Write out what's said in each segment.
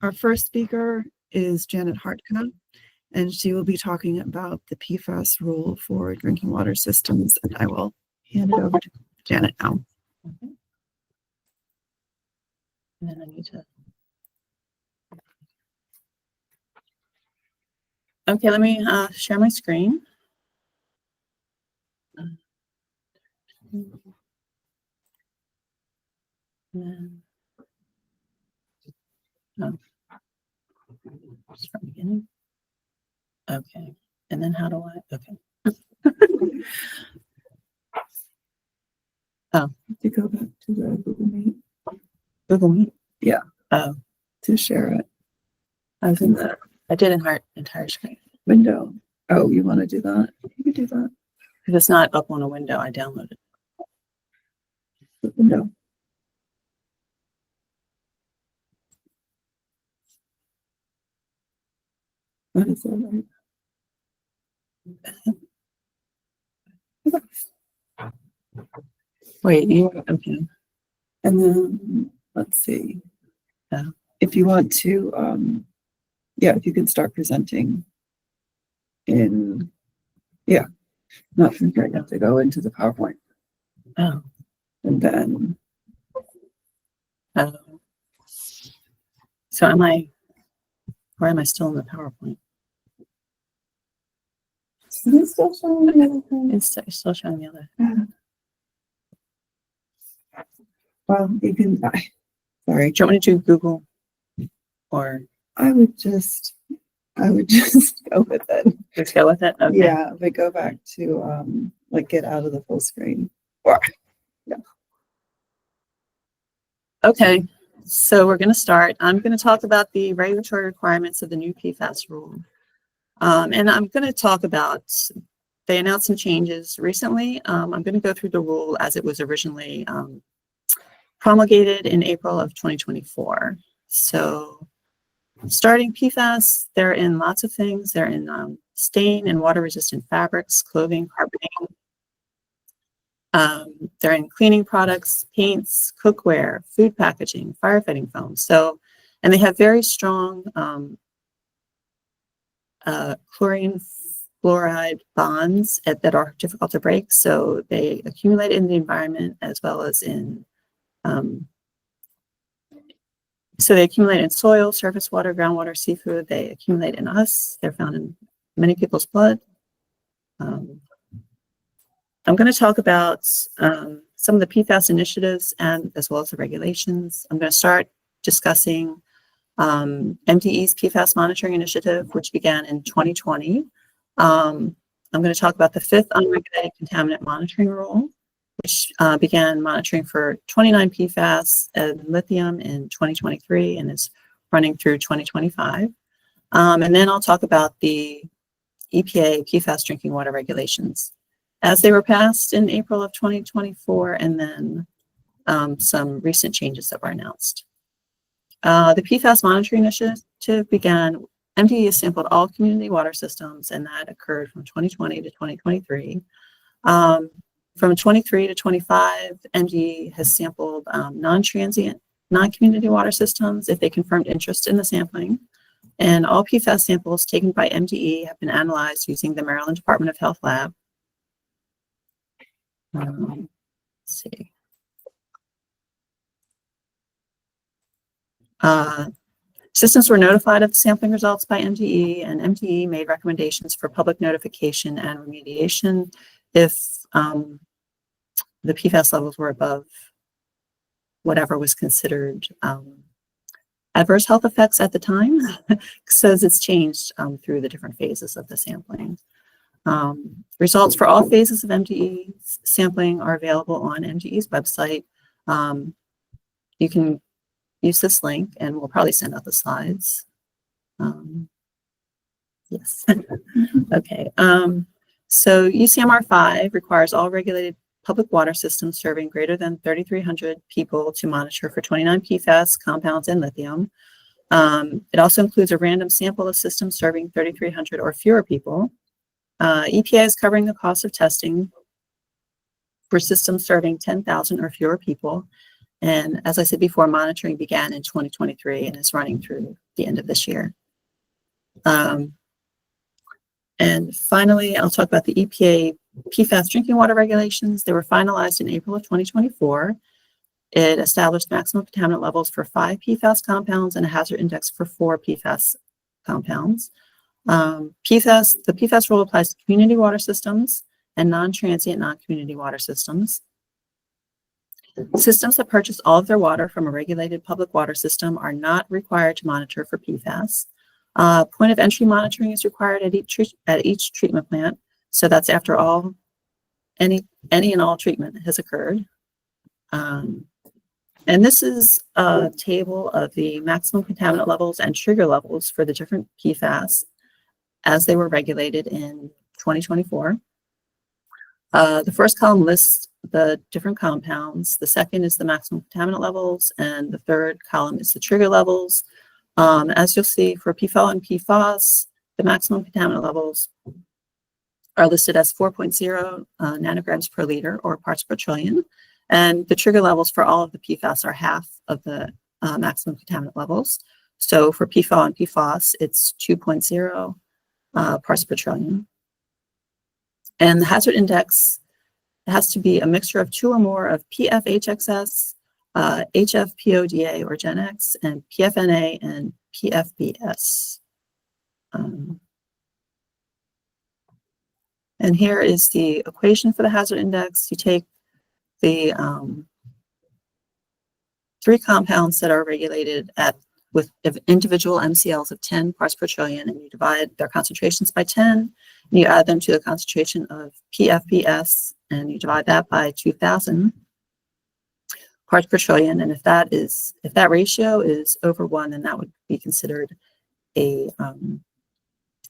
our first speaker is Janet Hartka, and she will be talking about the PFAS rule for drinking water systems, and I will hand it over to Janet now. Okay. And then I need to. Okay, let me share my screen. And then, just from the beginning. Okay, and then how do I? Okay. Oh, To go back to the Google Meet. Google Meet. Yeah. Oh, to share it. I was in the. I did entire screen window. Oh, you want to do that? You can do that. If it's not up on a window, I downloaded it. The window. That is all right. Wait, you okay? And then let's see. Yeah. If you want to, if you can start presenting in, not from here. You have to go into the PowerPoint. Oh. And then. So am I? Or am I still in the PowerPoint? It's still showing the other thing. It's still showing the other. Well, you can. Sorry. Do you want me to do Google? Or I would just go with it. Just go with it. Okay. Yeah, but go back to like get out of the full screen. Or yeah. Okay. So we're going to start. I'm going to talk about the regulatory requirements of the new PFAS rule. And I'm going to talk about, they announced some changes recently. I'm going to go through the rule as it was originally promulgated in April of 2024. So starting PFAS, they're in lots of things. They're in stain and water-resistant fabrics, clothing, carpeting. They're in cleaning products, paints, cookware, food packaging, firefighting foam. So, and they have very strong chlorine fluoride bonds that are difficult to break. So they accumulate in the environment as well as in, so they accumulate in soil, surface water, groundwater, seafood. They accumulate in us. They're found in many people's blood. I'm going to talk about some of the PFAS initiatives and as well as the regulations. I'm going to start discussing MDE's PFAS monitoring initiative, which began in 2020. I'm going to talk about the 5th unregulated contaminant monitoring rule, which began monitoring for 29 PFAS and lithium in 2023 and is running through 2025. And then I'll talk about the EPA PFAS drinking water regulations as they were passed in April of 2024, and then some recent changes that were announced. The PFAS monitoring initiative began, MDE has sampled all community water systems, and that occurred from 2020 to 2023. From 23 to 25, MDE has sampled non-transient, non-community water systems if they confirmed interest in the sampling. And all PFAS samples taken by MDE have been analyzed using the Maryland Department of Health lab. Let's see. Systems were notified of the sampling results by MDE, and MDE made recommendations for public notification and remediation if the PFAS levels were above whatever was considered adverse health effects at the time, because it's changed through the different phases of the sampling. Results for all phases of MDE sampling are available on MDE's website. You can use this link and we'll probably send out the slides. Yes. Okay. So UCMR 5 requires all regulated public water systems serving greater than 3,300 people to monitor for 29 PFAS compounds and lithium. It also includes a random sample of systems serving 3,300 or fewer people. EPA is covering the cost of testing for systems serving 10,000 or fewer people. And as I said before, monitoring began in 2023 and is running through the end of this year. And finally, I'll talk about the EPA PFAS drinking water regulations. They were finalized in April of 2024. It established maximum contaminant levels for 5 PFAS compounds and a hazard index for 4 PFAS compounds. The PFAS rule applies to community water systems and non-transient, non-community water systems. Systems that purchase all of their water from a regulated public water system are not required to monitor for PFAS. Point of entry monitoring is required at each treatment plant. So that's after any and all treatment has occurred. And this is a table of the maximum contaminant levels and trigger levels for the different PFAS as they were regulated in 2024. The first column lists the different compounds. The second is the maximum contaminant levels, and the third column is the trigger levels. As you'll see, for PFOA and PFAS, the maximum contaminant levels are listed as 4.0 nanograms per liter or parts per trillion. And the trigger levels for all of the PFAS are half of the maximum contaminant levels. So for PFOA and PFAS, it's 2.0 parts per trillion. And the hazard index has to be a mixture of 2 or more of PFHXS, HFPODA or GenX, and PFNA and PFBS. And here is the equation for the hazard index. You take the 3 compounds that are regulated with individual MCLs of 10 parts per trillion, and you divide their concentrations by 10, and you add them to the concentration of PFBS, and you divide that by 2,000 parts per trillion. And if that ratio is over 1, then that would be considered a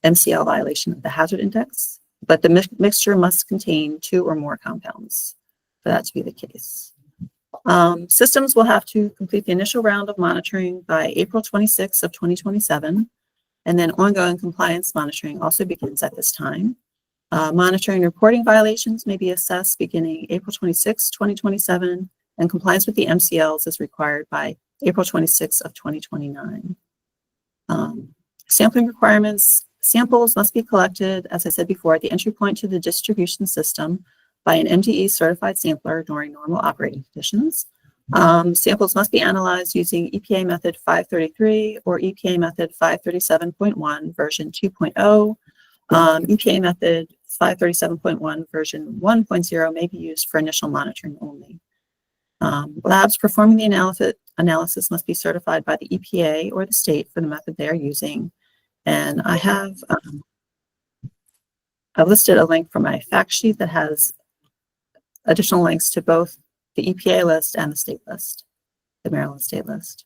MCL violation of the hazard index. But the mixture must contain 2 or more compounds for that to be the case. Systems will have to complete the initial round of monitoring by April 26th of 2027, and then ongoing compliance monitoring also begins at this time. Monitoring and reporting violations may be assessed beginning April 26, 2027, and compliance with the MCLs is required by April 26 of 2029. Sampling requirements. Samples must be collected, as I said before, at the entry point to the distribution system by an MDE certified sampler during normal operating conditions. Samples must be analyzed using EPA method 533 or EPA method 537.1 version 2.0. EPA method 537.1 version 1.0 may be used for initial monitoring only. Labs performing the analysis must be certified by the EPA or the state for the method they are using. And I have I've listed a link from my fact sheet that has additional links to both the EPA list and the state list, the Maryland state list.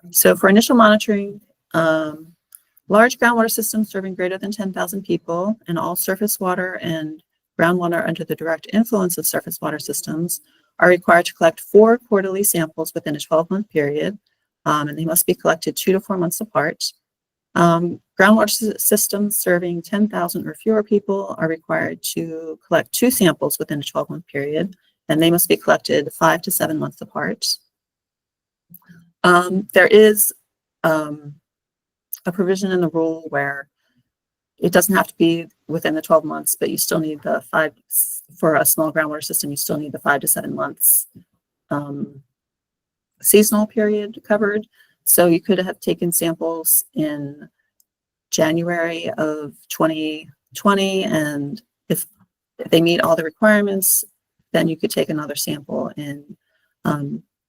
So for initial monitoring, large groundwater systems serving greater than 10,000 people and all surface water and groundwater under the direct influence of surface water systems are required to collect 4 quarterly samples within a 12-month period, and they must be collected 2 to 4 months apart. Groundwater systems serving 10,000 or fewer people are required to collect 2 samples within a 12-month period, and they must be collected 5 to 7 months apart. There is a provision in the rule where it doesn't have to be within the 12 months, but you still need the 5, for a small groundwater system, you still need the 5 to 7 months seasonal period covered. So you could have taken samples in January of 2020, and if they meet all the requirements, then you could take another sample in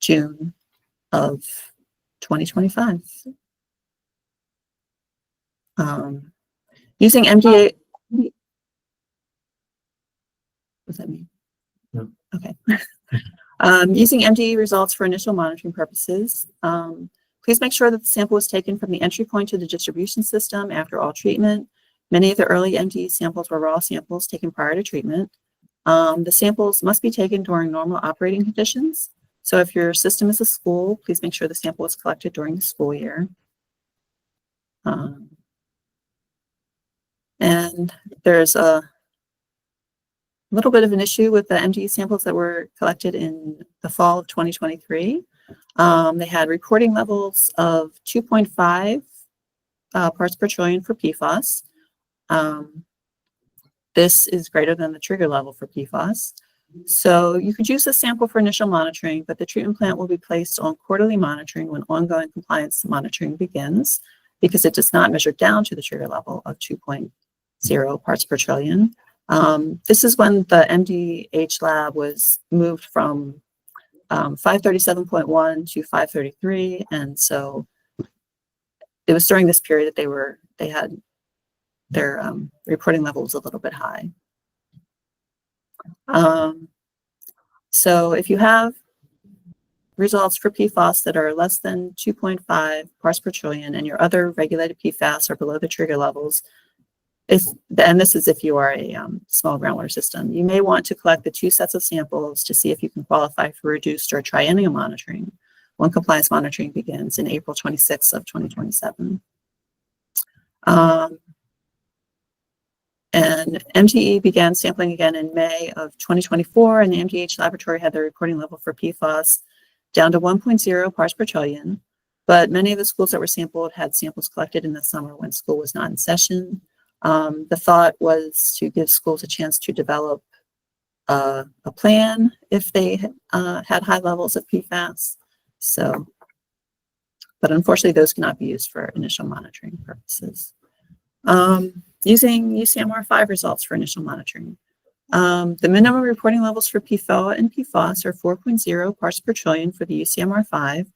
June of 2025. Using MDA, what does that mean? No. Okay. Using MDE results for initial monitoring purposes. Please make sure that the sample was taken from the entry point to the distribution system after all treatment. Many of the early MDE samples were raw samples taken prior to treatment. The samples must be taken during normal operating conditions. So if your system is a school, please make sure the sample was collected during the school year. And there's a little bit of an issue with the MDE samples that were collected in the fall of 2023. They had reporting levels of 2.5 parts per trillion for PFAS. This is greater than the trigger level for PFAS. So you could use a sample for initial monitoring, but the treatment plant will be placed on quarterly monitoring when ongoing compliance monitoring begins, because it does not measure down to the trigger level of 2.0 parts per trillion. This is when the MDH lab was moved from 537.1 to 533, and so it was during this period that they had their reporting level was a little bit high. So if you have results for PFAS that are less than 2.5 parts per trillion and your other regulated PFAS are below the trigger levels, and this is if you are a small groundwater system, you may want to collect the two sets of samples to see if you can qualify for reduced or triennial monitoring when compliance monitoring begins in April 26th of 2027. And MTE began sampling again in May of 2024, and the MDH laboratory had their reporting level for PFAS down to 1.0 parts per trillion. But many of the schools that were sampled had samples collected in the summer when school was not in session. The thought was to give schools a chance to develop a plan if they had high levels of PFAS. So, but unfortunately, those cannot be used for initial monitoring purposes. Using UCMR5 results for initial monitoring. The minimum reporting levels for PFOA and PFAS are 4.0 parts per trillion for the UCMR5.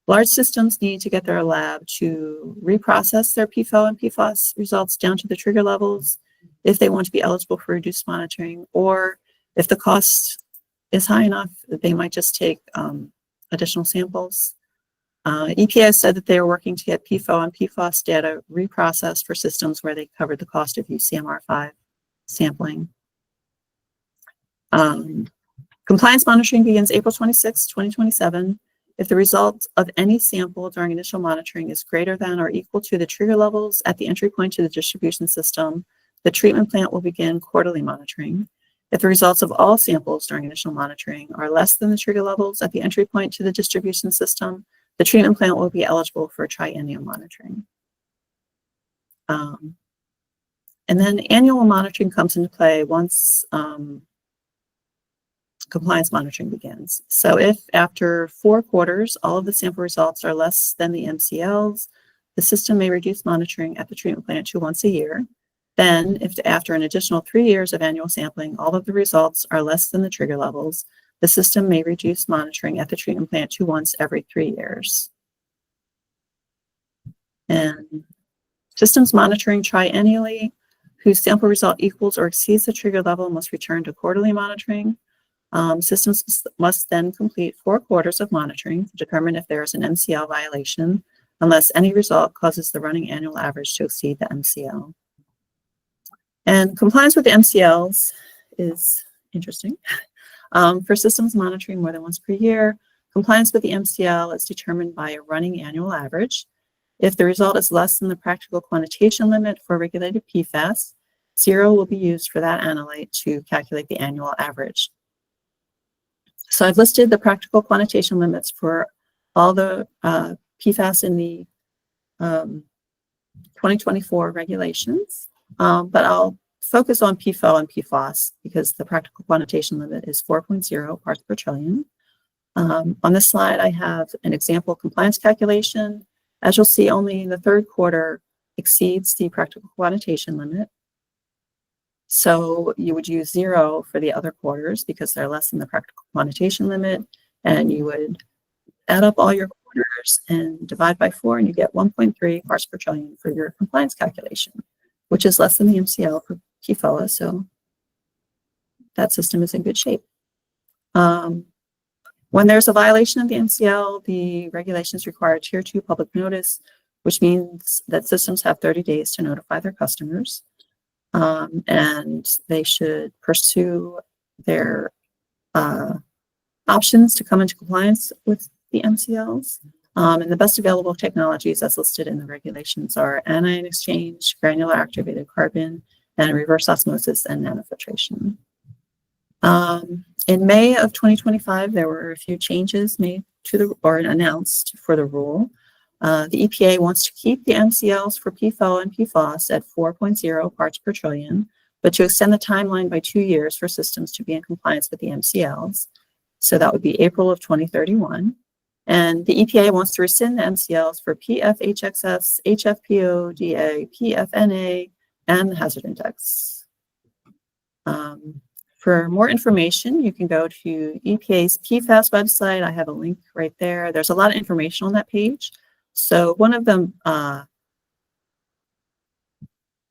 Large systems need to get their lab to reprocess their PFOA and PFAS results down to the trigger levels if they want to be eligible for reduced monitoring, or if the cost is high enough, they might just take additional samples. EPA said that they are working to get PFOA and PFAS data reprocessed for systems where they covered the cost of UCMR5 sampling. Compliance monitoring begins April 26, 2027. If the result of any sample during initial monitoring is greater than or equal to the trigger levels at the entry point to the distribution system, the treatment plant will begin quarterly monitoring. If the results of all samples during initial monitoring are less than the trigger levels at the entry point to the distribution system, the treatment plant will be eligible for triennial monitoring. And then annual monitoring comes into play once compliance monitoring begins. So if after 4 quarters, all of the sample results are less than the MCLs, the system may reduce monitoring at the treatment plant to once a year. Then, if after an additional 3 years of annual sampling, all of the results are less than the trigger levels, the system may reduce monitoring at the treatment plant to once every 3 years. And systems monitoring triennially, whose sample result equals or exceeds the trigger level, must return to quarterly monitoring. Systems must then complete 4 quarters of monitoring to determine if there is an MCL violation, unless any result causes the running annual average to exceed the MCL. And compliance with the MCLs is interesting. For systems monitoring more than once per year, compliance with the MCL is determined by a running annual average. If the result is less than the practical quantitation limit for regulated PFAS, 0 will be used for that analyte to calculate the annual average. So I've listed the practical quantitation limits for all the PFAS in the 2024 regulations, but I'll focus on PFOA and PFAS because the practical quantitation limit is 4.0 parts per trillion. On this slide, I have an example compliance calculation. As you'll see, only the 3rd quarter exceeds the practical quantitation limit. So you would use 0 for the other quarters because they're less than the practical quantitation limit, and you would add up all your quarters and divide by 4, and you get 1.3 parts per trillion for your compliance calculation, which is less than the MCL for PFOA, so that system is in good shape. When there's a violation of the MCL, the regulations require Tier 2 public notice, which means that systems have 30 days to notify their customers. And they should pursue their options to come into compliance with the MCLs. And the best available technologies as listed in the regulations are anion exchange, granular activated carbon, and reverse osmosis and nanofiltration. In May of 2025, there were a few changes made or announced for the rule. The EPA wants to keep the MCLs for PFOA and PFAS at 4.0 parts per trillion, but to extend the timeline by 2 years for systems to be in compliance with the MCLs. So that would be April of 2031. And the EPA wants to rescind the MCLs for PFHXS, HFPODA, PFNA, and the hazard index. For more information, you can go to EPA's PFAS website. I have a link right there. There's a lot of information on that page. So one of the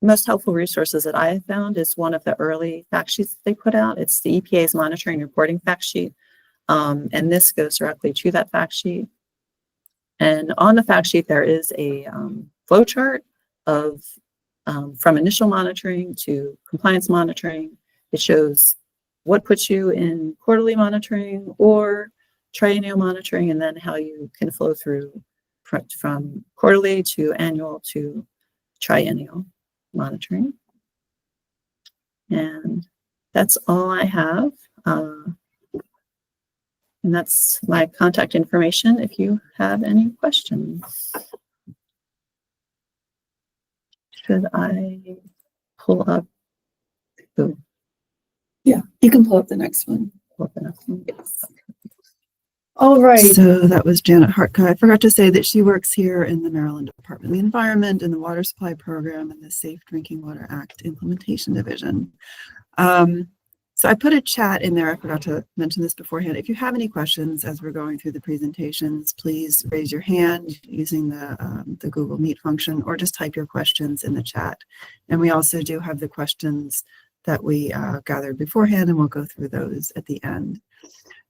most helpful resources that I have found is one of the early fact sheets that they put out. It's the EPA's monitoring and reporting fact sheet. And this goes directly to that fact sheet. And on the fact sheet, there is a flow chart of from initial monitoring to compliance monitoring. It shows what puts you in quarterly monitoring or triennial monitoring, and then how you can flow through from quarterly to annual to triennial monitoring. And that's all I have. And that's my contact information if you have any questions. Should I pull up? Oh, Yeah, you can pull up the next one. pull up the next one. Yes. All right. So that was Janet Hartka. I forgot to say that she works here in the Maryland Department of the Environment in the Water Supply Program and the Safe Drinking Water Act Implementation Division. So I put a chat in there. I forgot to mention this beforehand. If you have any questions as we're going through the presentations, please raise your hand using the Google Meet function, or just type your questions in the chat. And we also do have the questions that we gathered beforehand, and we'll go through those at the end.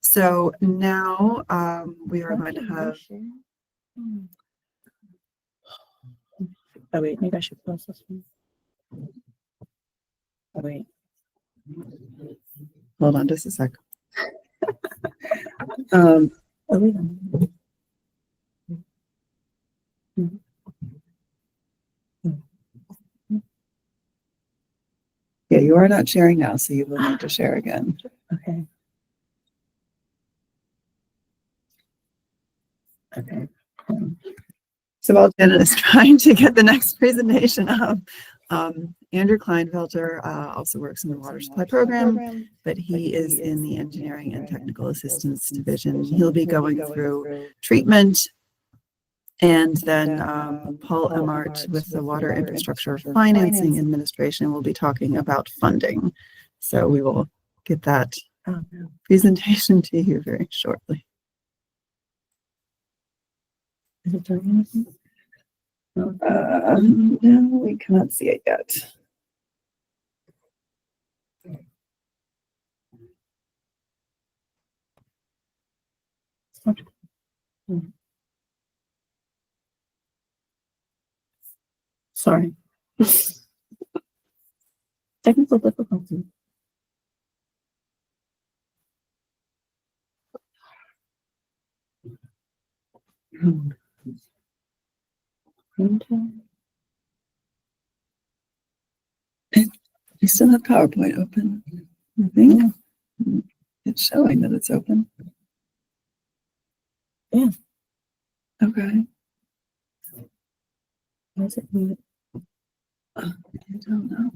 So now we are going to have. Oh wait, maybe I should close this one. Oh wait. Hold on just a sec. Oh wait. Yeah, you are not sharing now, so you will need to share again. Okay. Okay. So while Janet is trying to get the next presentation up, Andrew Kleinfelter also works in the Water Supply Program, but he is in the Engineering and Technical Assistance Division. He'll be going through treatment, and then Paul Emart with the Water Infrastructure Financing Administration will be talking about funding. So we will get that presentation to you very shortly. Is it doing anything? No, we cannot see it yet. Sorry. Technical difficulty. You still have PowerPoint open, I think. It's showing that it's open. Yeah. Okay. Why is it mute? I don't know.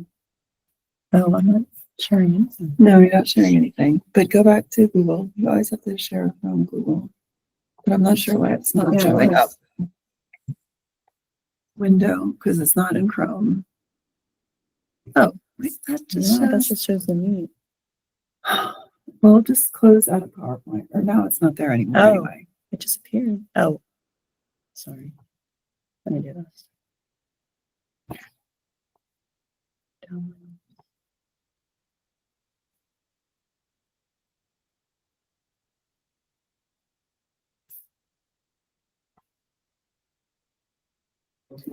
Oh, I'm not sharing anything. No, you're not sharing anything, but go back to Google. You always have to share from Google, but I'm not sure why it's not showing up. Window, because it's not in Chrome. Oh, wait, that just No, that shows. just shows the mute. Well, just close out of PowerPoint, or now it's not there anymore Oh. anyway. It disappeared. Oh, sorry. Let me do this. Download.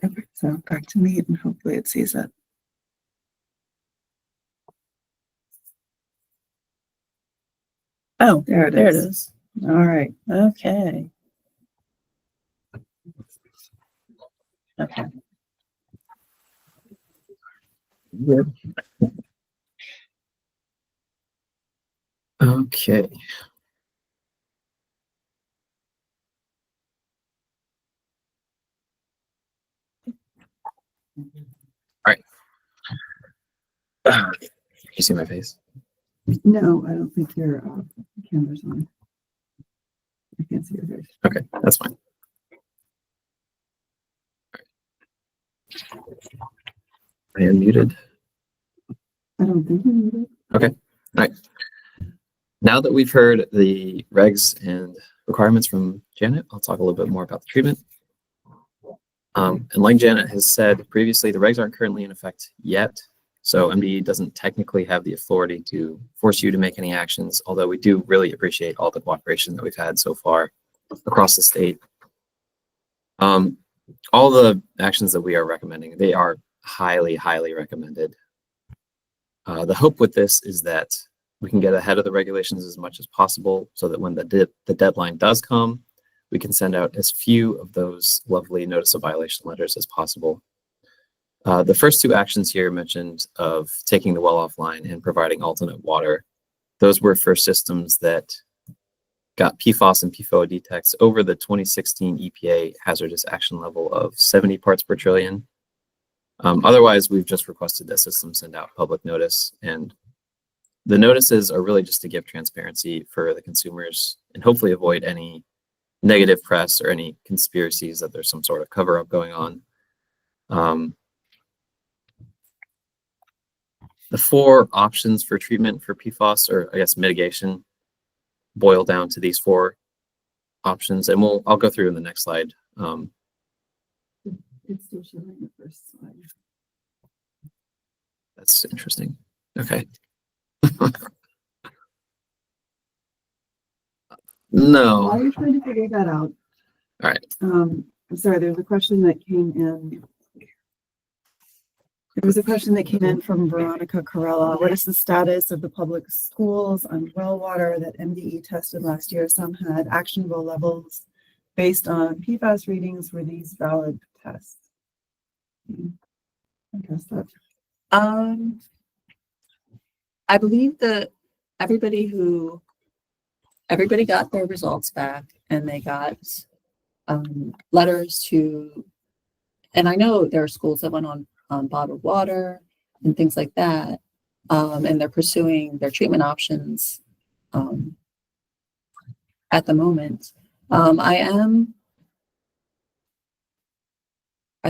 Okay, so back to me, and hopefully it sees it. Oh, There it there it is. is. All right. Okay. Okay. Okay. All right. Can you see my face? No, I don't think your camera's on. I can't see your face. Okay, that's fine. I am muted. I don't think you need it. Okay. All right. Now that we've heard the regs and requirements from Janet, I'll talk a little bit more about the treatment. And like Janet has said previously, the regs aren't currently in effect yet. So MDE doesn't technically have the authority to force you to make any actions, although we do really appreciate all the cooperation that we've had so far across the state. All the actions that we are recommending, they are highly, highly recommended. The hope with this is that we can get ahead of the regulations as much as possible so that when the deadline does come, we can send out as few of those lovely notice of violation letters as possible. The first two actions here mentioned of taking the well offline and providing alternate water, those were for systems that got PFAS and PFOA detects over the 2016 EPA hazardous action level of 70 parts per trillion. Otherwise, we've just requested that systems send out public notice, and the notices are really just to give transparency for the consumers and hopefully avoid any negative press or any conspiracies that there's some sort of cover up going on. The four options for treatment for PFAS, or I guess mitigation, boil down to these four options, and I'll go through in the next slide. It's still showing the first slide. That's interesting. Okay. No. While you're trying to figure that out. All right. I'm sorry, there's a question that came in. There was a question that came in from Veronica Corella. What is the status of the public schools on well water that MDE tested last year? Some had actionable levels based on PFAS readings. Were these valid tests? I guess that. I believe that everybody got their results back, and they got letters to, and I know there are schools that went on bottled water and things like that, and they're pursuing their treatment options at the moment. Are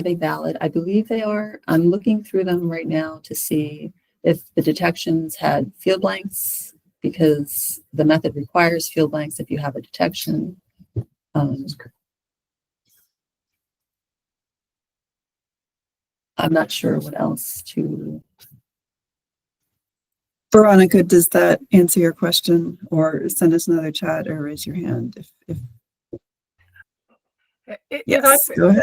they valid? I believe they are. I'm looking through them right now to see if the detections had field blanks, because the method requires field blanks if you have a detection. I'm not sure what else to. Veronica, does that answer your question, or send us another chat or raise your hand if yes, go ahead.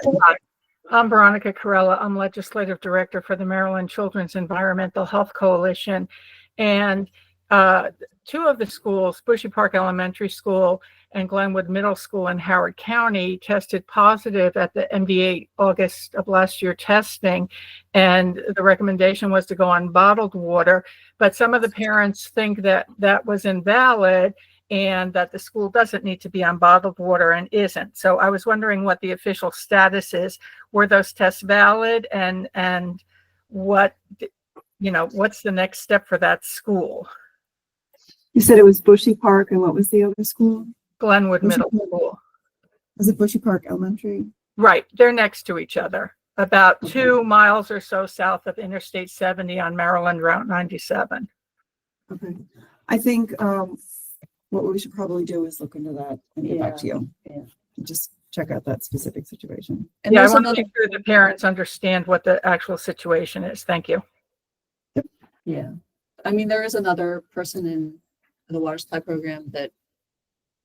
I'm Veronica Corella. I'm Legislative Director for the Maryland Children's Environmental Health Coalition. And two of the schools, Bushy Park Elementary School and Glenwood Middle School in Howard County, tested positive at the MDA August of last year testing. And the recommendation was to go on bottled water. But some of the parents think that that was invalid, and that the school doesn't need to be on bottled water and isn't. So I was wondering what the official status is. Were those tests valid, and what, what's the next step for that school? You said it was Bushy Park, and what was the other school? Glenwood Middle School. Was it Bushy Park Elementary? Right, they're next to each other, about 2 miles or so south of Interstate 70 on Maryland Route 97. Okay, I think what we should probably do is look into that and get back to you. Yeah. Just check out that specific situation. And Yeah, I there's want to another, make sure the parents understand what the actual situation is. Thank you. yeah. I mean, there is another person in the water supply program that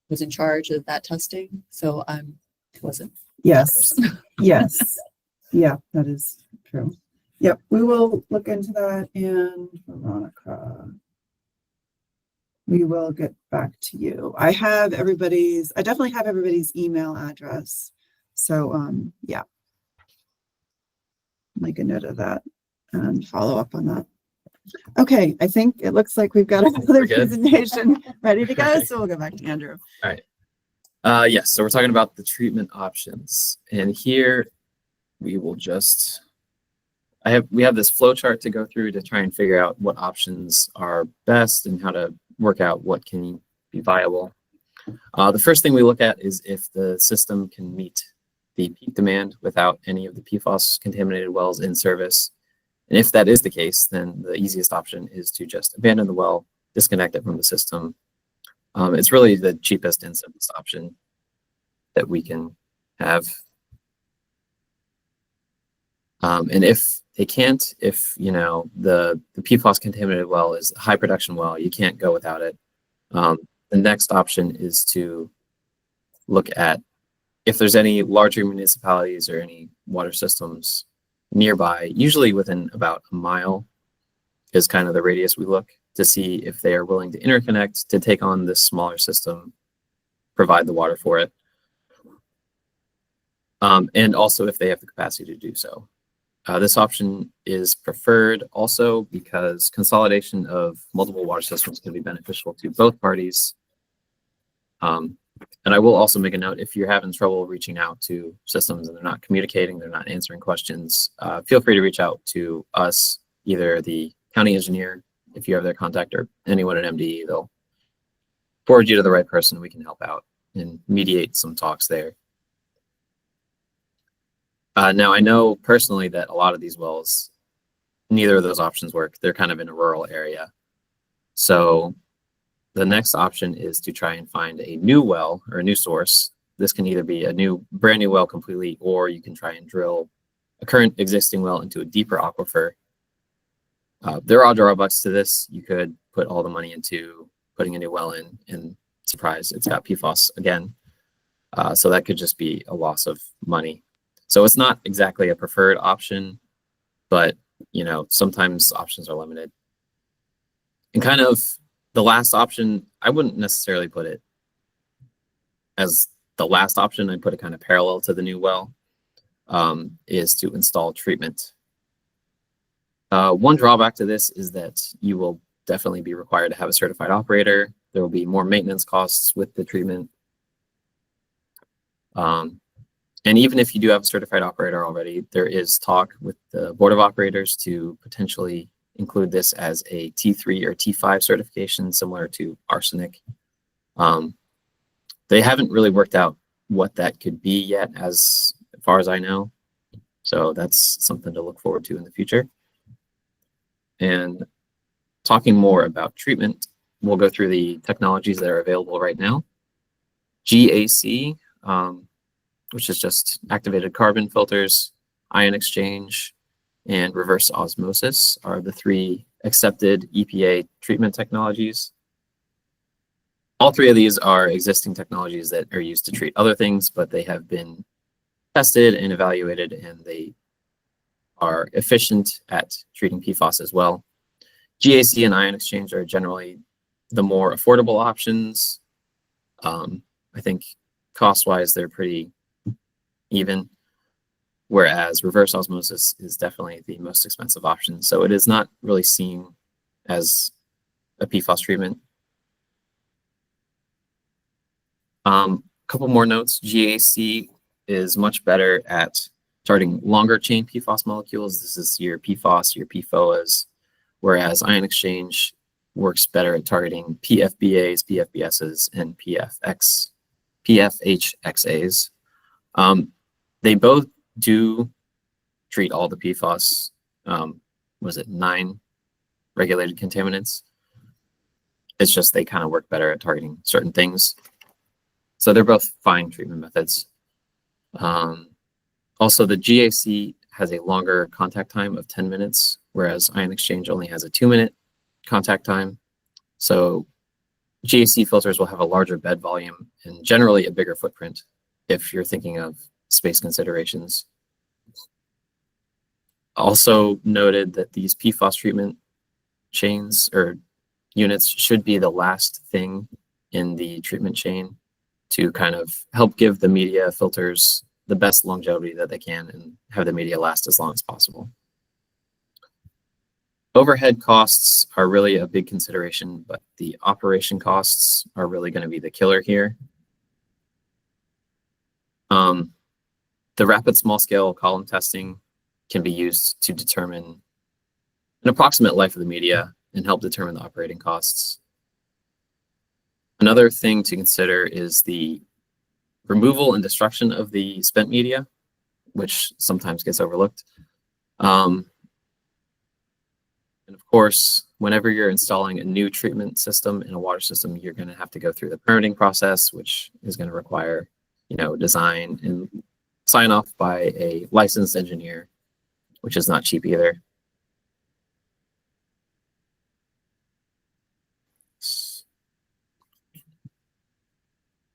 was in charge of that testing. So wasn't. Yes. Yes. Yeah, that is true. Yep, we will look into that, and Veronica, we will get back to you. I definitely have everybody's email address. So yeah, make a note of that and follow up on that. Okay, I think it looks like we've got another presentation ready to go. So we'll go back to Andrew. All right. Yes, so we're talking about the treatment options. And here we will just we have this flow chart to go through to try and figure out what options are best and how to work out what can be viable. The first thing we look at is if the system can meet the peak demand without any of the PFAS contaminated wells in service. And if that is the case, then the easiest option is to just abandon the well, disconnect it from the system. It's really the cheapest and simplest option that we can have. And if they can't, if the PFAS contaminated well is a high production well, you can't go without it. The next option is to look at if there's any larger municipalities or any water systems nearby, usually within about a mile is kind of the radius we look to see if they are willing to interconnect to take on this smaller system, provide the water for it. And also if they have the capacity to do so. This option is preferred also because consolidation of multiple water systems can be beneficial to both parties. And I will also make a note, if you're having trouble reaching out to systems and they're not communicating, they're not answering questions, feel free to reach out to us, either the county engineer, if you have their contact, or anyone at MDE. They'll forward you to the right person. We can help out and mediate some talks there. Now, I know personally that a lot of these wells, neither of those options work. They're kind of in a rural area. So the next option is to try and find a new well or a new source. This can either be a brand new well completely, or you can try and drill a current existing well into a deeper aquifer. There are drawbacks to this. You could put all the money into putting a new well in, and surprise, it's got PFAS again. So that could just be a loss of money. So it's not exactly a preferred option, but sometimes options are limited. And kind of the last option, I wouldn't necessarily put it as the last option. I'd put it kind of parallel to the new well, is to install treatment. One drawback to this is that you will definitely be required to have a certified operator. There will be more maintenance costs with the treatment. And even if you do have a certified operator already, there is talk with the Board of Operators to potentially include this as a T3 or T5 certification, similar to arsenic. They haven't really worked out what that could be yet, as far as I know. So that's something to look forward to in the future. And talking more about treatment, we'll go through the technologies that are available right now. GAC, which is just activated carbon filters, ion exchange, and reverse osmosis are the three accepted EPA treatment technologies. All three of these are existing technologies that are used to treat other things, but they have been tested and evaluated, and they are efficient at treating PFAS as well. GAC and ion exchange are generally the more affordable options. I think cost-wise, they're pretty even, whereas reverse osmosis is definitely the most expensive option. So it is not really seen as a PFAS treatment. Couple more notes. GAC is much better at targeting longer chain PFAS molecules. This is your PFOS, your PFOAs, whereas ion exchange works better at targeting PFBAs, PFBSs, and PFHXAs. They both do treat all the PFAS, was it 9 regulated contaminants? It's just they kind of work better at targeting certain things. So they're both fine treatment methods. Also, the GAC has a longer contact time of 10 minutes, whereas ion exchange only has a 2-minute contact time. So GAC filters will have a larger bed volume and generally a bigger footprint if you're thinking of space considerations. Also noted that these PFAS treatment chains or units should be the last thing in the treatment chain to kind of help give the media filters the best longevity that they can and have the media last as long as possible. Overhead costs are really a big consideration, but the operation costs are really going to be the killer here. The rapid small scale column testing can be used to determine an approximate life of the media and help determine the operating costs. Another thing to consider is the removal and destruction of the spent media, which sometimes gets overlooked. And of course, whenever you're installing a new treatment system in a water system, you're going to have to go through the permitting process, which is going to require, design and sign off by a licensed engineer, which is not cheap either.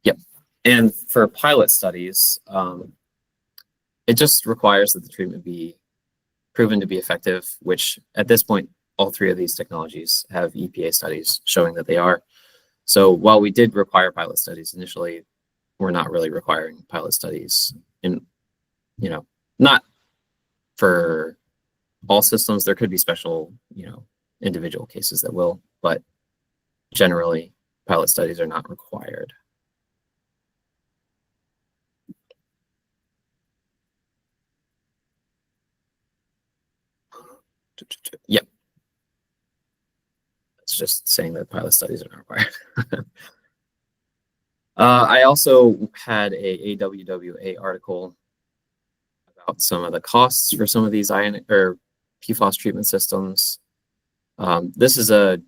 Yep. And for pilot studies, it just requires that the treatment be proven to be effective, which at this point, all three of these technologies have EPA studies showing that they are. So while we did require pilot studies initially, we're not really requiring pilot studies in, not for all systems. There could be special, individual cases that will, but generally pilot studies are not required. Yep. It's just saying that pilot studies are not required. I also had a AWWA article about some of the costs for some of these PFAS treatment systems. This is a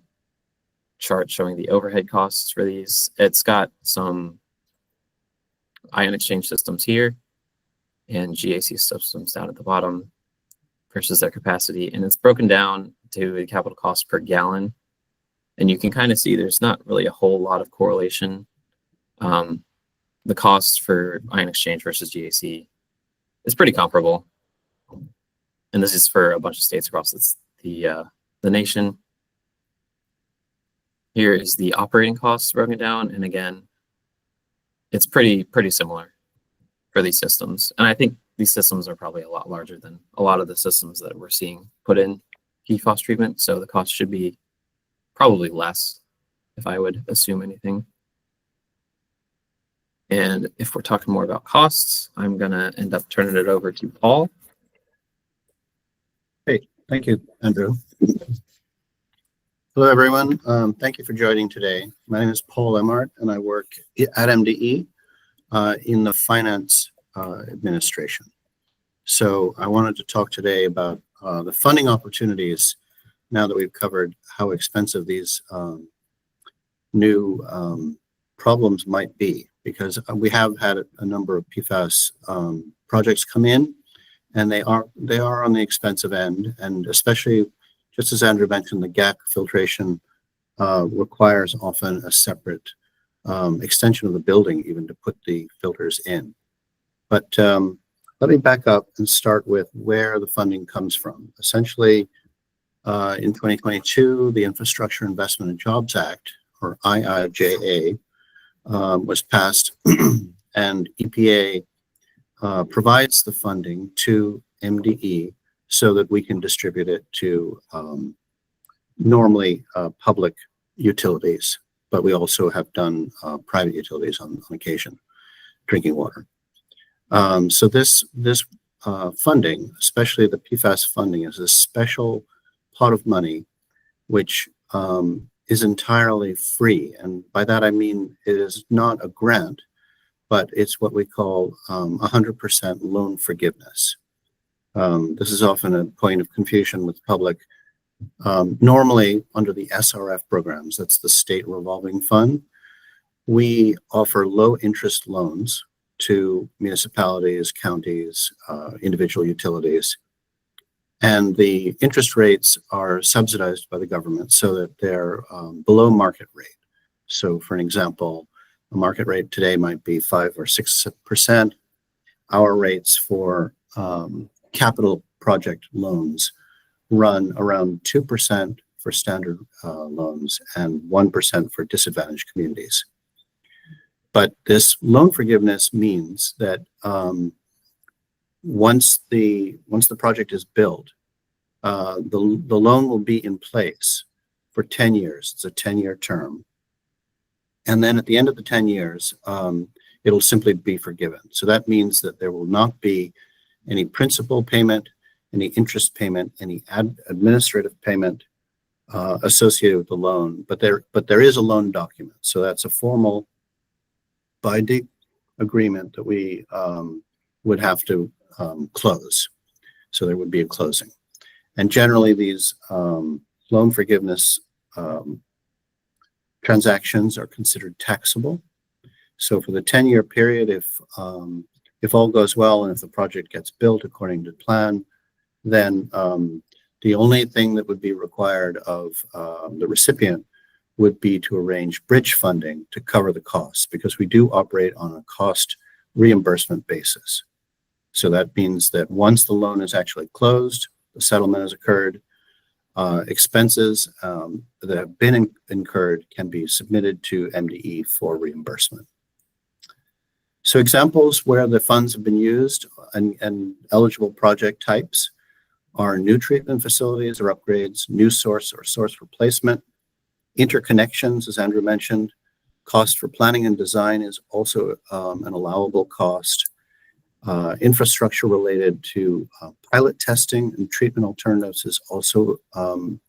chart showing the overhead costs for these. It's got some ion exchange systems here and GAC systems down at the bottom versus their capacity, and it's broken down to the capital cost per gallon. And you can kind of see there's not really a whole lot of correlation. The costs for ion exchange versus GAC is pretty comparable. And this is for a bunch of states across the nation. Here is the operating costs broken down. And again, it's pretty similar for these systems. And I think these systems are probably a lot larger than a lot of the systems that we're seeing put in PFAS treatment. So the cost should be probably less, if I would assume anything. And if we're talking more about costs, I'm going to end up turning it over to Paul. Hey, thank you, Andrew. Hello, everyone. Thank you for joining today. My name is Paul Emart, and I work at MDE in the finance administration. So I wanted to talk today about the funding opportunities now that we've covered how expensive these new problems might be, because we have had a number of PFAS projects come in, and they are on the expensive end, and especially, just as Andrew mentioned, the GAC filtration requires often a separate extension of the building even to put the filters in. But let me back up and start with where the funding comes from. Essentially, in 2022, the Infrastructure Investment and Jobs Act, or IIJA, was passed, and EPA provides the funding to MDE so that we can distribute it to normally public utilities, but we also have done private utilities on occasion, drinking water. So this funding, especially the PFAS funding, is a special pot of money which is entirely free. And by that I mean it is not a grant, but it's what we call 100% loan forgiveness. This is often a point of confusion with the public. Normally, under the SRF programs, that's the State Revolving Fund, we offer low interest loans to municipalities, counties, individual utilities. And the interest rates are subsidized by the government so that they're below market rate. So for an example, a market rate today might be 5 or 6%. Our rates for capital project loans run around 2% for standard loans and 1% for disadvantaged communities. But this loan forgiveness means that once the project is built, the loan will be in place for 10 years. It's a 10-year term. And then at the end of the 10 years, it'll simply be forgiven. So that means that there will not be any principal payment, any interest payment, any administrative payment associated with the loan. But there is a loan document, so that's a formal binding agreement that we would have to close. So there would be a closing. And generally these loan forgiveness transactions are considered taxable. So for the 10-year period, if all goes well and if the project gets built according to plan, then the only thing that would be required of the recipient would be to arrange bridge funding to cover the costs, because we do operate on a cost reimbursement basis. So that means that once the loan is actually closed, the settlement has occurred, expenses that have been incurred can be submitted to MDE for reimbursement. So examples where the funds have been used and eligible project types are new treatment facilities or upgrades, new source or source replacement, interconnections, as Andrew mentioned. Cost for planning and design is also an allowable cost. Infrastructure related to pilot testing and treatment alternatives is also an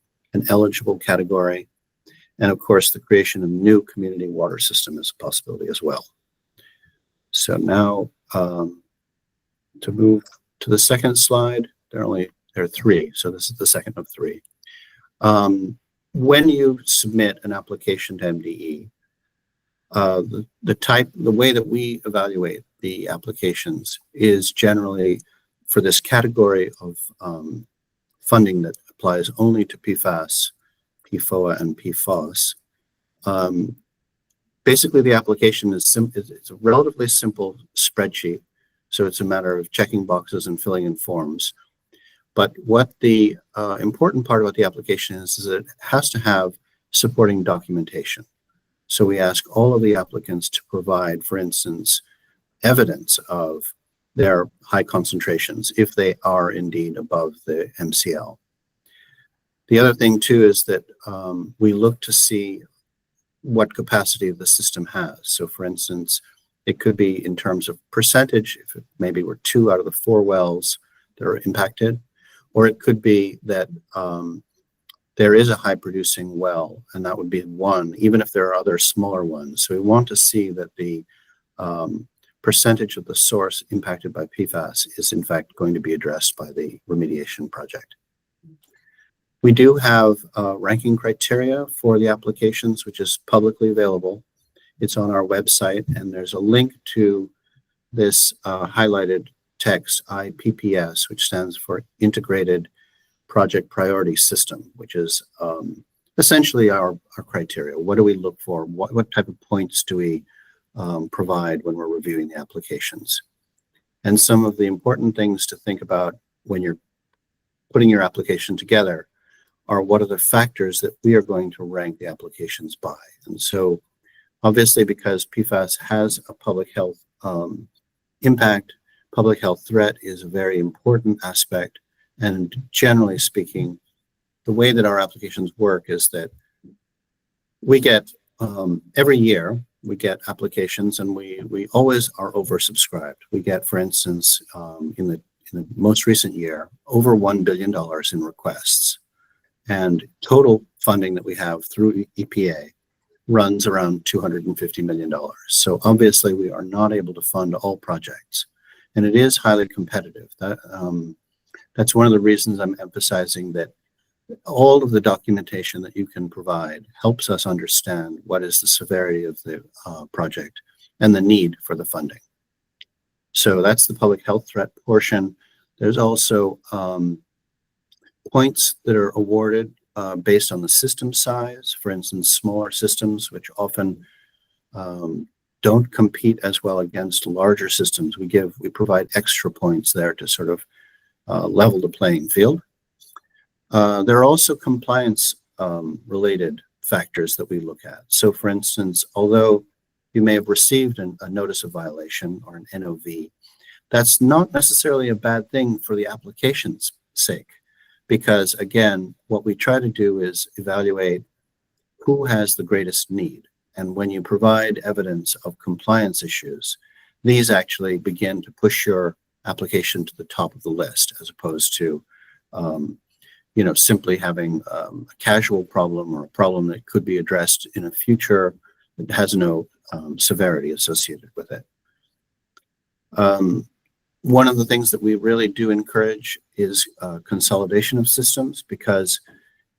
eligible category. And of course, the creation of new community water system is a possibility as well. So now to move to the second slide, there are three, so this is the second of three. When you submit an application to MDE, the way that we evaluate the applications is generally for this category of funding that applies only to PFAS, PFOA, and PFOS. Basically, the application is it's a relatively simple spreadsheet, so it's a matter of checking boxes and filling in forms. But what the important part about the application is that it has to have supporting documentation. So we ask all of the applicants to provide, for instance, evidence of their high concentrations if they are indeed above the MCL. The other thing too is that we look to see what capacity the system has. So for instance, it could be in terms of percentage, if it maybe we're 2 out of the 4 wells that are impacted, or it could be that there is a high producing well, and that would be one, even if there are other smaller ones. So we want to see that the percentage of the source impacted by PFAS is in fact going to be addressed by the remediation project. We do have ranking criteria for the applications, which is publicly available. It's on our website, and there's a link to this highlighted text, IPPS, which stands for Integrated Project Priority System, which is essentially our criteria. What do we look for? What type of points do we provide when we're reviewing the applications? And some of the important things to think about when you're putting your application together are what are the factors that we are going to rank the applications by. And so obviously, because PFAS has a public health impact, public health threat is a very important aspect. And generally speaking, the way that our applications work is that we get every year we get applications, and we always are oversubscribed. We get, for instance, in the most recent year, over $1 billion in requests, and total funding that we have through EPA runs around $250 million. So obviously, we are not able to fund all projects, and it is highly competitive. That's one of the reasons I'm emphasizing that all of the documentation that you can provide helps us understand what is the severity of the project and the need for the funding. So that's the public health threat portion. There's also points that are awarded based on the system size. For instance, smaller systems, which often don't compete as well against larger systems. We provide extra points there to sort of level the playing field. There are also compliance related factors that we look at. So for instance, although you may have received a notice of violation or an NOV, that's not necessarily a bad thing for the application's sake, because again, what we try to do is evaluate who has the greatest need. And when you provide evidence of compliance issues, these actually begin to push your application to the top of the list, as opposed to simply having a casual problem or a problem that could be addressed in a future that has no severity associated with it. One of the things that we really do encourage is consolidation of systems, because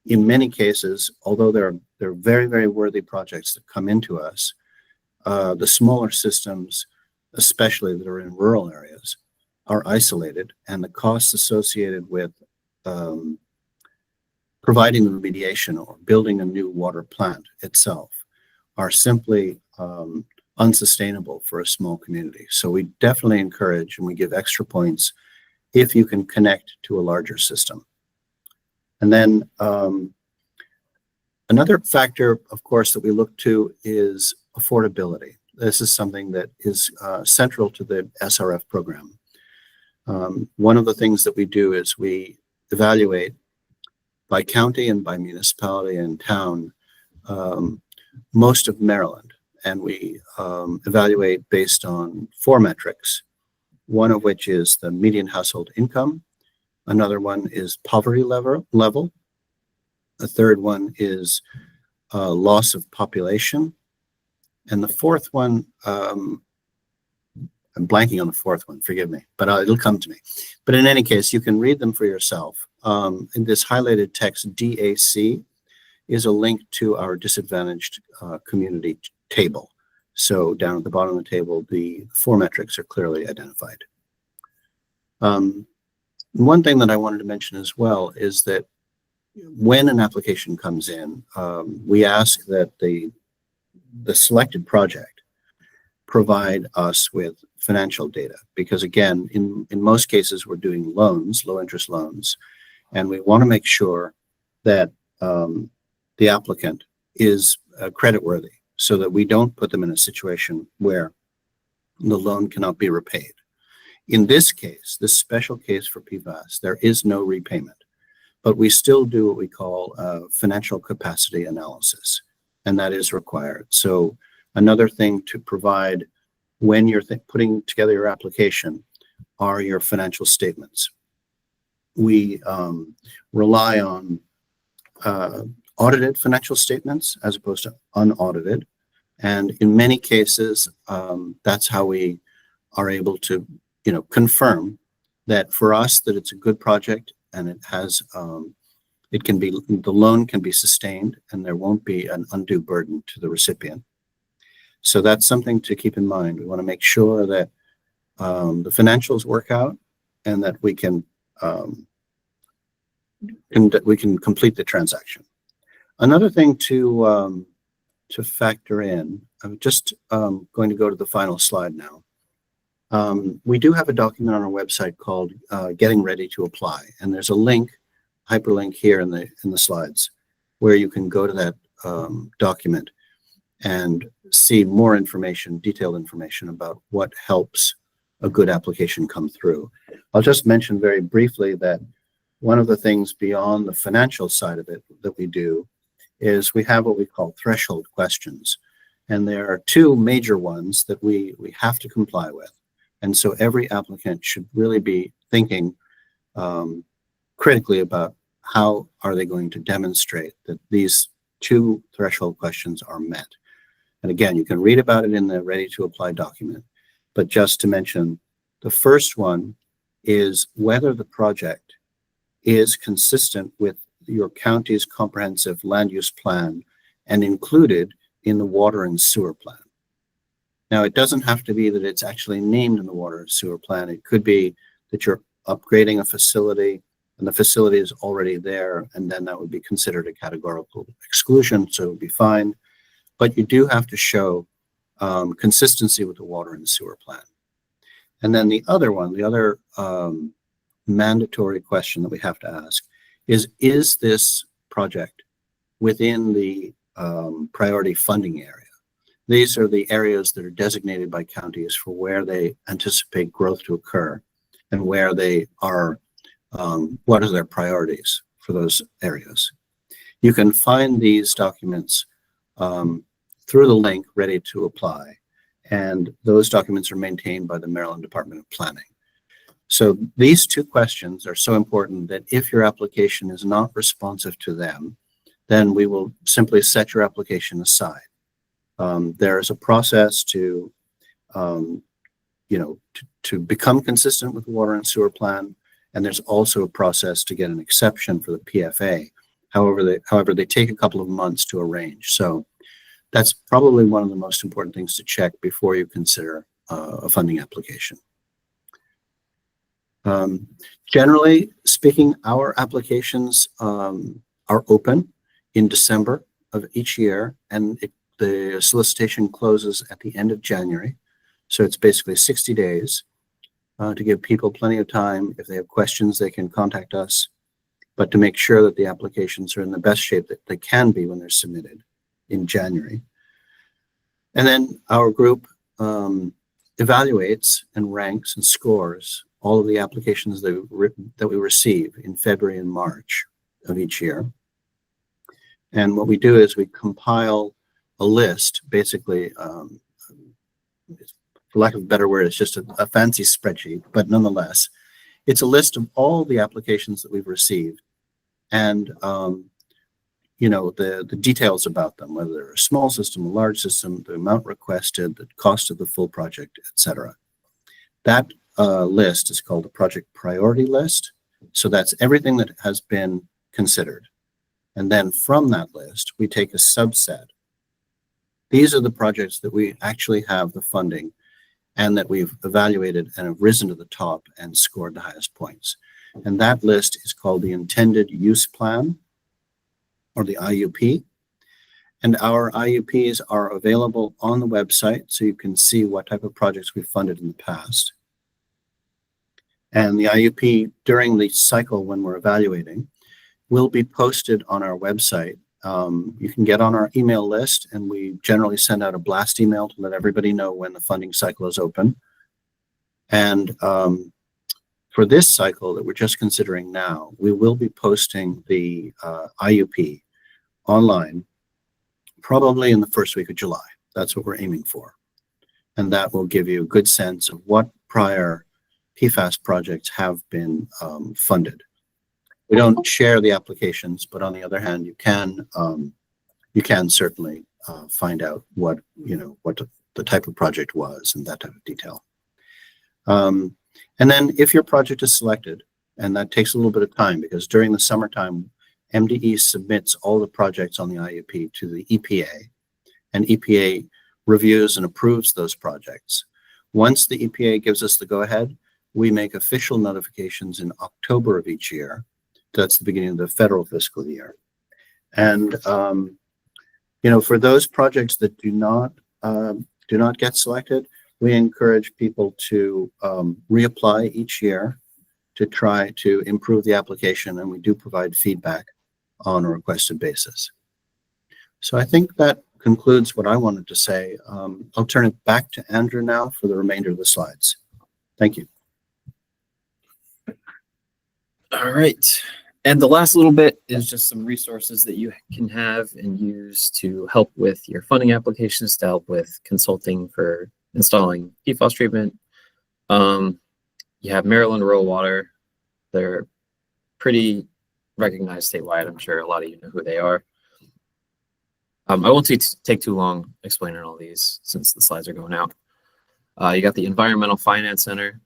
in many cases, although they're very, very worthy projects that come into us, the smaller systems, especially that are in rural areas, are isolated, and the costs associated with providing the remediation or building a new water plant itself are simply unsustainable for a small community. So we definitely encourage, and we give extra points if you can connect to a larger system. And then another factor, of course, that we look to is affordability. This is something that is central to the SRF program. One of the things that we do is we evaluate by county and by municipality and town most of Maryland, and we evaluate based on 4 metrics, one of which is the median household income, another one is poverty level, a third one is loss of population, and the fourth one, I'm blanking on the fourth one, forgive me, but it'll come to me. But in any case, you can read them for yourself. In this highlighted text, DAC is a link to our disadvantaged community table. So down at the bottom of the table, the 4 metrics are clearly identified. One thing that I wanted to mention as well is that when an application comes in, we ask that the selected project provide us with financial data, because again, in most cases, we're doing loans, low interest loans, and we want to make sure that the applicant is creditworthy, so that we don't put them in a situation where the loan cannot be repaid. In this case, this special case for PFAS, there is no repayment, but we still do what we call financial capacity analysis, and that is required. So another thing to provide when you're putting together your application are your financial statements. We rely on audited financial statements as opposed to unaudited. And in many cases, that's how we are able to, confirm that for us that it's a good project, and it has, the loan can be sustained, and there won't be an undue burden to the recipient. So that's something to keep in mind. We want to make sure that the financials work out, and that we can complete the transaction. Another thing to factor in, I'm just going to go to the final slide now. We do have a document on our website called Getting Ready to Apply, and there's a link, hyperlink here in the slides, where you can go to that document and see more information, detailed information about what helps a good application come through. I'll just mention very briefly that one of the things beyond the financial side of it that we do is we have what we call threshold questions. And there are 2 major ones that we have to comply with. And so every applicant should really be thinking critically about how are they going to demonstrate that these 2 threshold questions are met. And again, you can read about it in the Ready to Apply document. But just to mention, the first one is whether the project is consistent with your county's comprehensive land use plan and included in the water and sewer plan. Now, it doesn't have to be that it's actually named in the water and sewer plan. It could be that you're upgrading a facility and the facility is already there, and then that would be considered a categorical exclusion, so it would be fine. But you do have to show consistency with the water and sewer plan. And then the other one, the other mandatory question that we have to ask is this project within the priority funding area? These are the areas that are designated by counties for where they anticipate growth to occur and where they are, what are their priorities for those areas. You can find these documents through the link Ready to Apply, and those documents are maintained by the Maryland Department of Planning. So these two questions are so important that if your application is not responsive to them, then we will simply set your application aside. There is a process to, to become consistent with the water and sewer plan, and there's also a process to get an exception for the PFA. However, they take a couple of months to arrange. So that's probably one of the most important things to check before you consider a funding application. Generally speaking, our applications are open in December of each year, and the solicitation closes at the end of January. So it's basically 60 days to give people plenty of time. If they have questions, they can contact us, but to make sure that the applications are in the best shape that they can be when they're submitted in January. And then our group evaluates and ranks and scores all of the applications that we receive in February and March of each year. And what we do is we compile a list, basically, for lack of a better word, it's just a fancy spreadsheet, but nonetheless, it's a list of all the applications that we've received and, the details about them, whether they're a small system, a large system, the amount requested, the cost of the full project, etc. That list is called a project priority list. So that's everything that has been considered. And then from that list, we take a subset. These are the projects that we actually have the funding and that we've evaluated and have risen to the top and scored the highest points. And that list is called the Intended Use Plan, or the IUP. And our IUPs are available on the website, so you can see what type of projects we've funded in the past. And the IUP during the cycle when we're evaluating will be posted on our website. You can get on our email list, and we generally send out a blast email to let everybody know when the funding cycle is open. And for this cycle that we're just considering now, we will be posting the IUP online probably in the first week of July. That's what we're aiming for. And that will give you a good sense of what prior PFAS projects have been funded. We don't share the applications, but on the other hand, you can certainly find out what the type of project was and that type of detail. And then if your project is selected, and that takes a little bit of time because during the summertime, MDE submits all the projects on the IUP to the EPA, and EPA reviews and approves those projects. Once the EPA gives us the go-ahead, we make official notifications in October of each year. That's the beginning of the federal fiscal year. And, for those projects that do not get selected, we encourage people to reapply each year to try to improve the application, and we do provide feedback on a requested basis. So I think that concludes what I wanted to say. I'll turn it back to Andrew now for the remainder of the slides. Thank you. All right. And the last little bit is just some resources that you can have and use to help with your funding applications, to help with consulting for installing PFAS treatment. You have Maryland Rural Water. They're pretty recognized statewide. I'm sure a lot of you know who they are. I won't take too long explaining all these since the slides are going out. You got the Environmental Finance Center.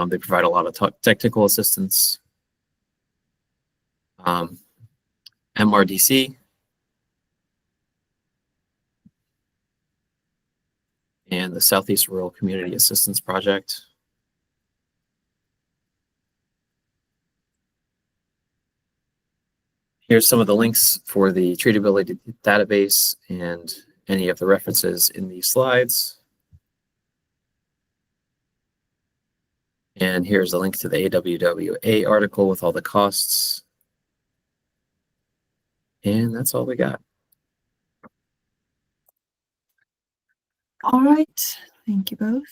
They provide a lot of technical assistance. MRDC. And the Southeast Rural Community Assistance Project. Here's some of the links for the treatability database and any of the references in these slides. And here's a link to the AWWA article with all the costs. And that's all we got. All right, thank you both.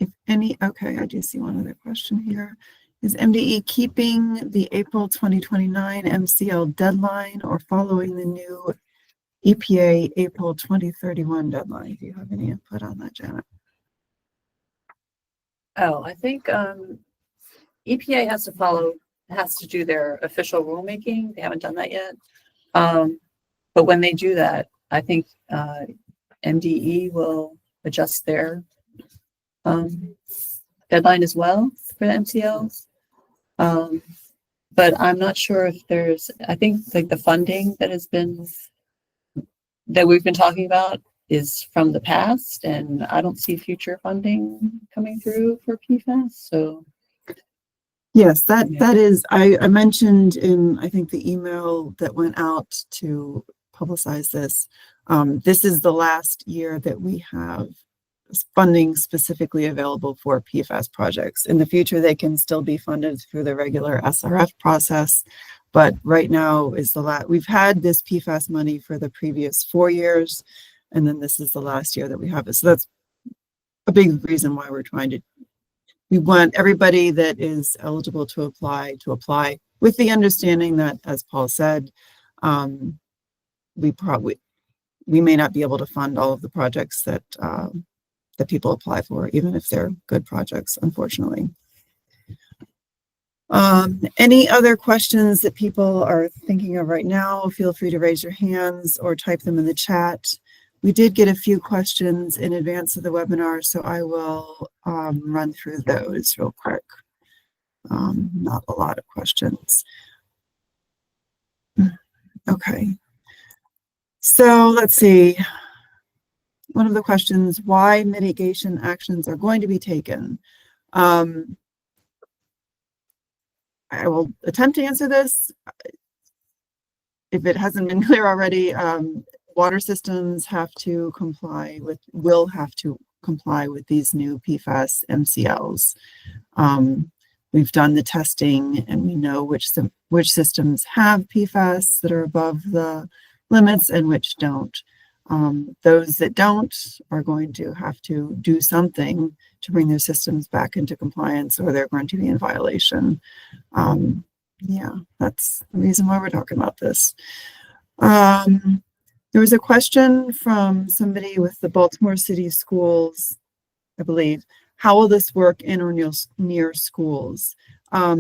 Okay, I do see one other question here. Is MDE keeping the April 2029 MCL deadline or following the new EPA April 2031 deadline? Do you have any input on that, Janet? Oh, I think EPA has to do their official rulemaking. They haven't done that yet. But when they do that, I think MDE will adjust their deadline as well for the MCLs. But I'm not sure if I think like the funding that we've been talking about is from the past, and I don't see future funding coming through for PFAS. So Yes, Yeah. that is, I mentioned in, I think the email that went out to publicize this. This is the last year that we have funding specifically available for PFAS projects. In the future, they can still be funded through the regular SRF process. But right now is we've had this PFAS money for the previous 4 years. And then this is the last year that we have it. So that's a big reason why we want everybody that is eligible to apply with the understanding that, as Paul said, we may not be able to fund all of the projects that people apply for, even if they're good projects, unfortunately. Any other questions that people are thinking of right now, feel free to raise your hands or type them in the chat. We did get a few questions in advance of the webinar, so I will run through those real quick. Not a lot of questions. Okay. So let's see. One of the questions, why mitigation actions are going to be taken? I will attempt to answer this. If it hasn't been clear already, water systems will have to comply with these new PFAS MCLs. We've done the testing and we know which systems have PFAS that are above the limits and which don't. Those that don't are going to have to do something to bring their systems back into compliance, or they're going to be in violation. Yeah, that's the reason why we're talking about this. There was a question from somebody with the Baltimore City Schools, I believe. How will this work in or near schools?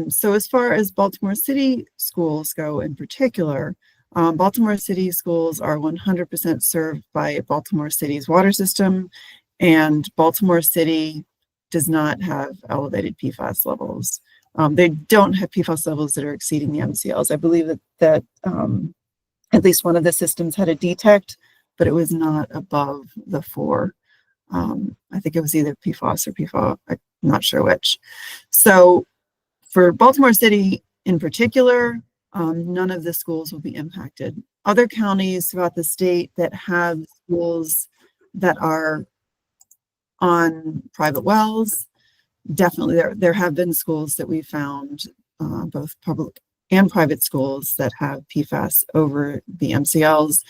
So as far as Baltimore City schools go in particular, Baltimore City schools are 100% served by Baltimore City's water system, and Baltimore City does not have elevated PFAS levels. They don't have PFAS levels that are exceeding the MCLs. I believe that at least one of the systems had a detect, but it was not above the 4. I think it was either PFAS or PFAS, I'm not sure which. So for Baltimore City in particular, none of the schools will be impacted. Other counties throughout the state that have schools that are on private wells, definitely there have been schools that we found, both public and private schools, that have PFAS over the MCLs.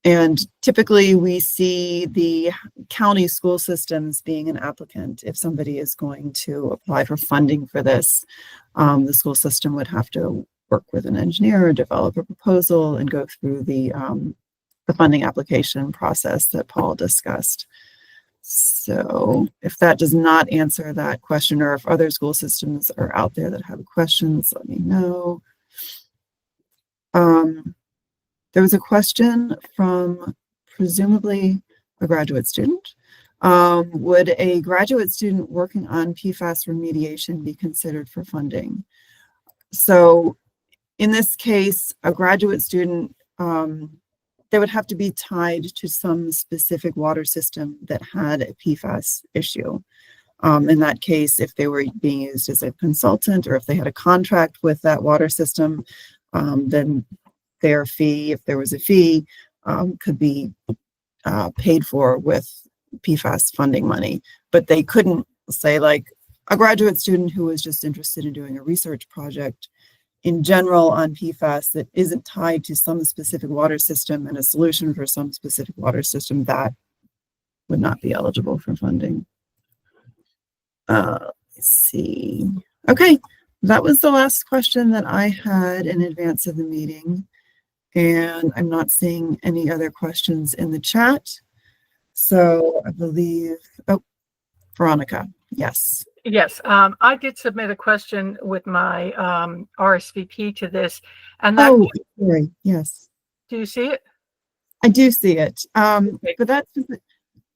And typically we see the county school systems being an applicant. If somebody is going to apply for funding for this, the school system would have to work with an engineer or develop a proposal and go through the funding application process that Paul discussed. So if that does not answer that question, or if other school systems are out there that have questions, let me know. There was a question from presumably a graduate student. Would a graduate student working on PFAS remediation be considered for funding? So in this case, a graduate student, they would have to be tied to some specific water system that had a PFAS issue. In that case, if they were being used as a consultant, or if they had a contract with that water system, then their fee, if there was a fee, could be paid for with PFAS funding money. But they couldn't say, like, a graduate student who was just interested in doing a research project in general on PFAS that isn't tied to some specific water system and a solution for some specific water system, that would not be eligible for funding. Let's see. Okay, that was the last question that I had in advance of the meeting. And I'm not seeing any other questions in the chat. So I believe, oh, Veronica. Yes. Yes, I did submit a question with my RSVP to this, and that, Oh, sorry. Yes, do you see it? I do see it. Okay. But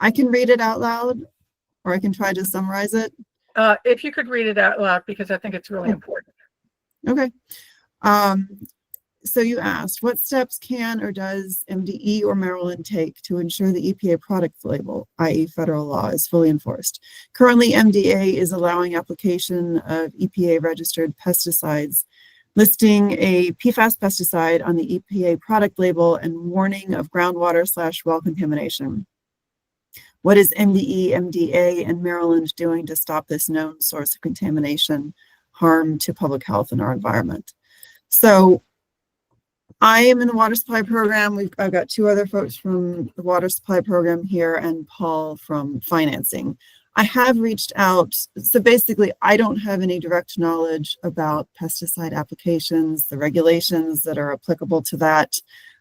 I can read it out loud, or I can try to summarize it. If you could read it out loud, because I think it's really important. Okay. So you asked, what steps can or does MDE or Maryland take to ensure the EPA product label, i.e. federal law, is fully enforced? Currently, MDA is allowing application of EPA registered pesticides, listing a PFAS pesticide on the EPA product label and warning of groundwater/well contamination. What is MDE, MDA, and Maryland doing to stop this known source of contamination, harm to public health and our environment? So I am in the water supply program. I've got two other folks from the water supply program here and Paul from financing. I have reached out. So basically, I don't have any direct knowledge about pesticide applications, the regulations that are applicable to that.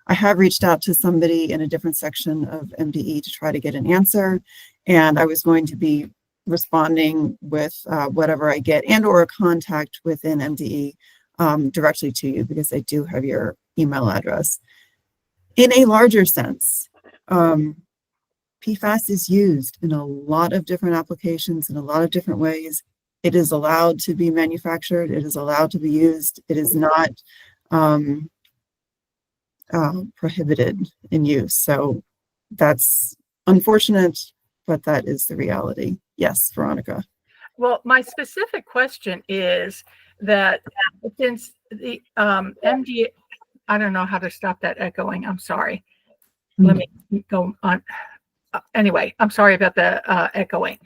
I have reached out to somebody in a different section of MDE to try to get an answer. And I was going to be responding with whatever I get and or a contact within MDE directly to you, because I do have your email address. In a larger sense, PFAS is used in a lot of different applications in a lot of different ways. It is allowed to be manufactured. It is allowed to be used. It is not prohibited in use. So that's unfortunate, but that is the reality. Yes, Veronica. Well, my specific question is that since the MDA, I don't know how to stop that echoing. I'm sorry. Let me go on. Anyway, I'm sorry about the echoing.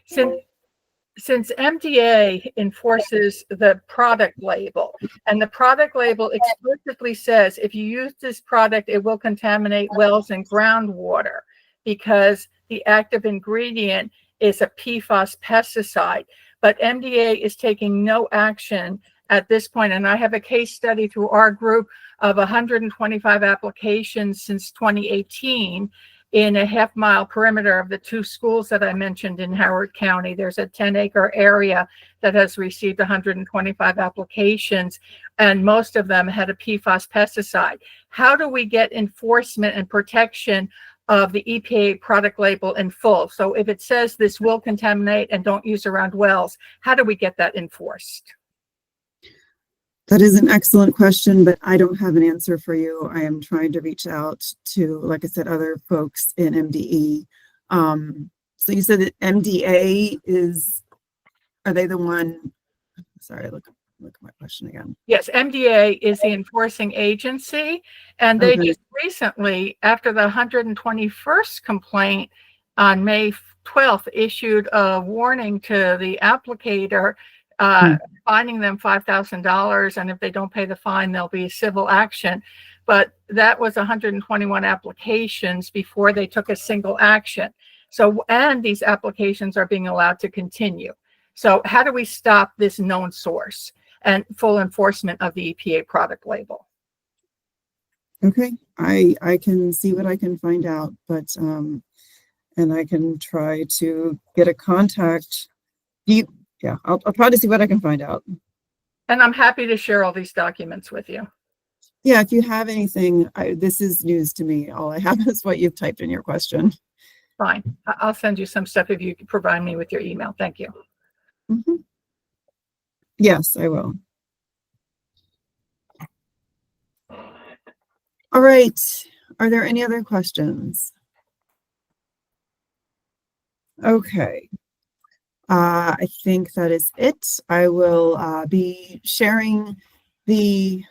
Since MDA enforces the product label, and the product label explicitly says if you use this product, it will contaminate wells and groundwater because the active ingredient is a PFAS pesticide. But MDA is taking no action at this point. And I have a case study through our group of 125 applications since 2018 in a half-mile perimeter of the two schools that I mentioned in Howard County. There's a 10-acre area that has received 125 applications, and most of them had a PFAS pesticide. How do we get enforcement and protection of the EPA product label in full? So if it says this will contaminate and don't use around wells, how do we get that enforced? That is an excellent question, but I don't have an answer for you. I am trying to reach out to, like I said, other folks in MDE. So you said that MDA is, are they the one? Sorry, look at my question again. Yes, MDA is the enforcing agency, and they just recently, after the 121st complaint on May 12th, issued a warning to the applicator, fining them $5,000, and if they don't pay the fine, there'll be civil action. But that was 121 applications before they took a single action. So, and these applications are being allowed to continue. So how do we stop this known source and full enforcement of the EPA product label? Okay, I can see what I can find out, but and I can try to get a contact. Yeah, I'll try to see what I can find out. And I'm happy to share all these documents with you. Yeah, if you have anything, this is news to me. All I have is what you've typed in your question. Fine, I'll send you some stuff if you can provide me with your email. Thank you. Mm-hmm. Yes, I will. All right. Are there any other questions? Okay. I think that is it. I will be sharing the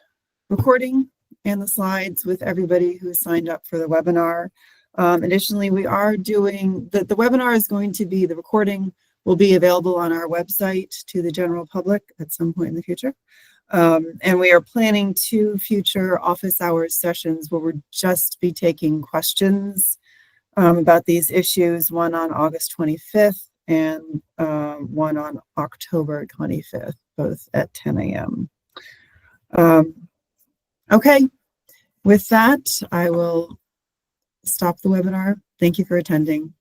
recording and the slides with everybody who signed up for the webinar. Additionally, we are doing, the webinar is going to be, the recording will be available on our website to the general public at some point in the future. And we are planning 2 future office hours sessions where we'll just be taking questions about these issues, one on August 25th and one on October 25th, both at 10 a.m. Okay, with that, I will stop the webinar. Thank you for attending.